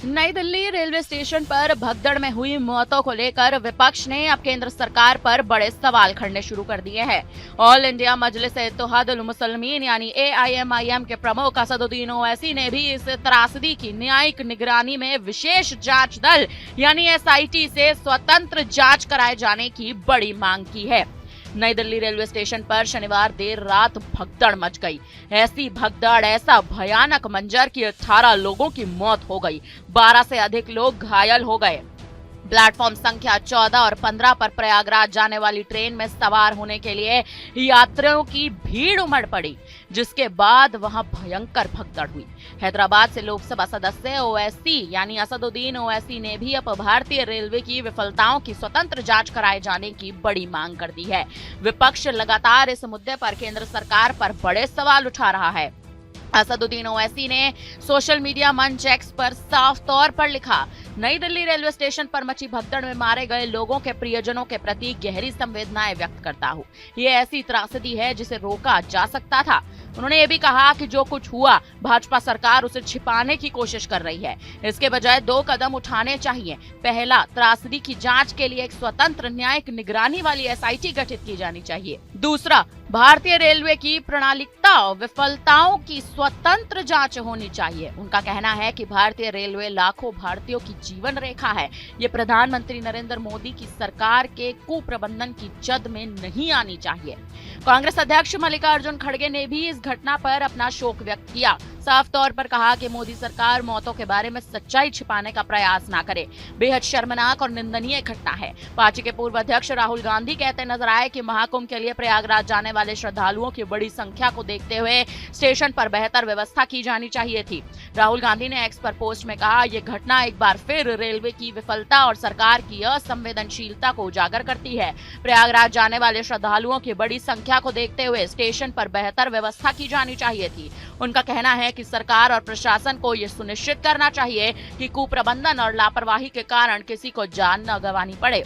नई Delhi railway station पर भगदड़ में हुई मौतों को लेकर विपक्ष ने अब केंद्र सरकार पर बड़े सवाल खड़ने शुरू कर दिए हैं। ऑल इंडिया मजलिस इत्तेहादुल मुसल्लिमीन यानी AIMIM के प्रमुख असदुद्दीन ओवैसी ने भी इस त्रासदी की न्यायिक निगरानी में विशेष जांच दल यानी SIT से स्वतंत्र जांच कराए जाने की बड़ी मांग की है। नई दिल्ली रेलवे स्टेशन पर शनिवार देर रात भगदड़ मच गई। ऐसी भगदड़, ऐसा भयानक मंजर कि 18 लोगों की मौत हो गई, 12 से अधिक लोग घायल हो गए। प्लेटफॉर्म संख्या 14 और 15 पर प्रयागराज जाने वाली ट्रेन में सवार होने के लिए यात्रियों की भीड़ उमड़ पड़ी, जिसके बाद वहां भयंकर भगदड़ हुई। हैदराबाद से लोकसभा सदस्य ओवैसी यानी असदुद्दीन ओवैसी ने भी अब भारतीय रेलवे की विफलताओं की स्वतंत्र जांच कराए जाने की बड़ी मांग कर दी है। विपक्ष लगातार इस मुद्दे पर केंद्र सरकार पर बड़े सवाल उठा रहा है। असदुद्दीन ओवैसी ने सोशल मीडिया मंच एक्स पर साफ तौर पर लिखा, नई दिल्ली रेलवे स्टेशन पर मची भगदड़ में मारे गए लोगों के प्रियजनों के प्रति गहरी संवेदनाएं व्यक्त करता हूं। ये ऐसी त्रासदी है जिसे रोका जा सकता था। उन्होंने ये भी कहा कि जो कुछ हुआ, भाजपा सरकार उसे छिपाने की कोशिश कर रही है। इसके बजाय 2 कदम उठाने चाहिए। पहला, त्रासदी की जांच के लिए एक स्वतंत्र न्यायिक निगरानी वाली SIT गठित की जानी चाहिए। दूसरा, भारतीय रेलवे की प्रणालिकता विफलताओं की स्वतंत्र जांच होनी चाहिए। उनका कहना है कि भारतीय रेलवे लाखों भारतीयों की जीवन रेखा है। ये प्रधानमंत्री नरेंद्र मोदी की सरकार के कुप्रबंधन की जद में नहीं आनी चाहिए। कांग्रेस अध्यक्ष मल्लिकार्जुन खड़गे ने भी इस घटना पर अपना शोक व्यक्त किया। साफ तौर पर कहा कि मोदी सरकार मौतों के बारे में सच्चाई छिपाने का प्रयास ना करे। बेहद शर्मनाक और निंदनीय घटना है। पार्टी के पूर्व अध्यक्ष राहुल गांधी कहते नजर आए कि महाकुंभ के लिए प्रयागराज जाने वाले श्रद्धालुओं की बड़ी संख्या को देखते हुए स्टेशन पर बेहतर व्यवस्था की जानी चाहिए थी। राहुल गांधी ने एक्स पर पोस्ट में कहा, यह घटना एक बार फिर रेलवे की विफलता और सरकार की असंवेदनशीलता को उजागर करती है। प्रयागराज जाने वाले श्रद्धालुओं की बड़ी संख्या को देखते हुए स्टेशन पर बेहतर व्यवस्था की जानी चाहिए थी। उनका कहना है कि सरकार और प्रशासन को यह सुनिश्चित करना चाहिए कि कुप्रबंधन और लापरवाही के कारण किसी को जान न गंवानी पड़े।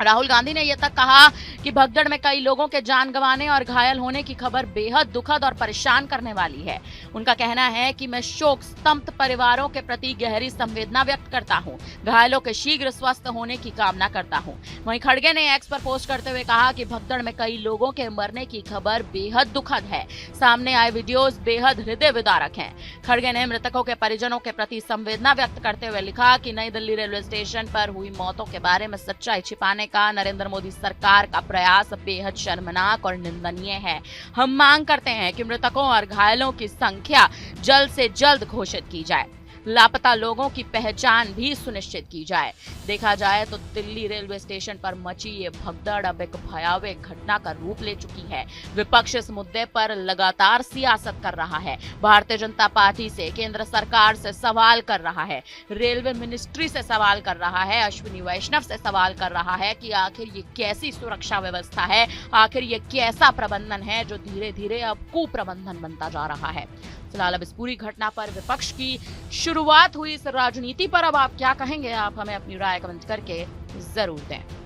राहुल गांधी ने यह तक कहा कि भगदड़ में कई लोगों के जान गंवाने और घायल होने की खबर बेहद दुखद और परेशान करने वाली है। उनका कहना है कि मैं शोक स्तब्ध परिवारों के प्रति गहरी संवेदना व्यक्त करता हूं, घायलों के शीघ्र स्वस्थ होने की कामना करता हूं। वहीं खड़गे ने एक्स पर पोस्ट करते हुए कहा कि भगदड़ में कई लोगों के मरने की खबर बेहद दुखद है। सामने आए वीडियोज बेहद हृदय विदारक हैं। खड़गे ने मृतकों के परिजनों के प्रति संवेदना व्यक्त करते हुए लिखा कि नई दिल्ली रेलवे स्टेशन पर हुई मौतों के बारे में सच्चाई छिपाने का नरेंद्र मोदी सरकार का प्रयास बेहद शर्मनाक और निंदनीय है। हम मांग करते हैं कि मृतकों और घायलों की संख्या जल्द से जल्द घोषित की जाए। लापता लोगों की पहचान भी सुनिश्चित की जाए। देखा जाए तो दिल्ली रेलवे स्टेशन पर मची ये भगदड़ अब एक भयावह घटना का रूप ले चुकी है। विपक्ष इस मुद्दे पर लगातार सियासत कर रहा है। भारतीय जनता पार्टी से, केंद्र सरकार से सवाल कर रहा है, रेलवे मिनिस्ट्री से सवाल कर रहा है, अश्विनी वैष्णव से सवाल कर रहा है कि आखिर ये कैसी सुरक्षा व्यवस्था है, आखिर ये कैसा प्रबंधन है जो धीरे धीरे अब कुप्रबंधन बनता जा रहा है। फिलहाल अब इस पूरी घटना पर विपक्ष की शुरुआत हुई इस राजनीति पर अब आप क्या कहेंगे? आप हमें अपनी राय कमेंट करके जरूर दें।